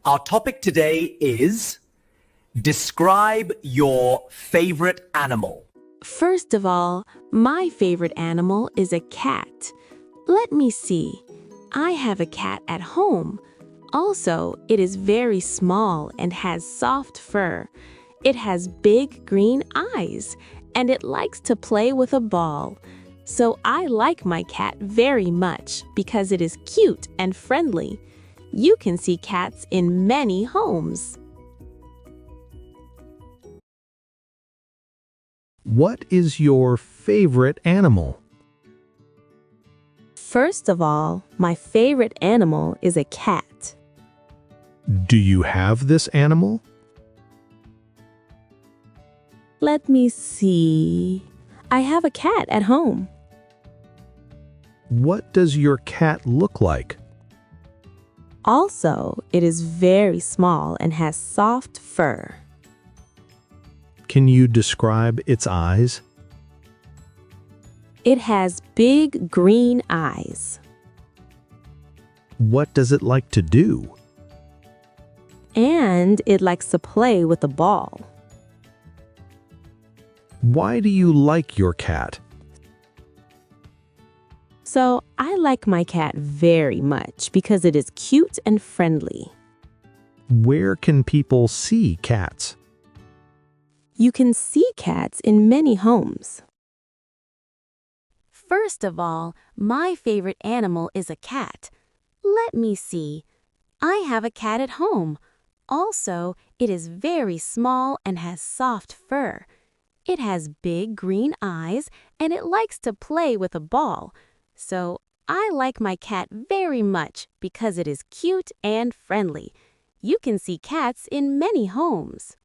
Our topic today is describe your favorite animal. First of all, my favorite animal is a cat. Let me see. I have a cat at home. Also, it is very small and has soft fur. It has big green eyes, and it likes to play with a ball. So I like my cat very much because it is cute and friendly. You can see cats in many homes. What is your favorite animal? First of all, my favorite animal is a cat. Do you have this animal? Let me see. I have a cat at home. What does your cat look like? Also, it is very small and has soft fur. Can you describe its eyes? It has big green eyes. What does it like to do? And it likes to play with a ball. Why do you like your cat? So, I like my cat very much because it is cute and friendly. Where can people see cats? You can see cats in many homes. First of all, my favorite animal is a cat. Let me see. I have a cat at home. Also, it is very small and has soft fur. It has big green eyes and it likes to play with a ball. So, I like my cat very much because it is cute and friendly. You can see cats in many homes.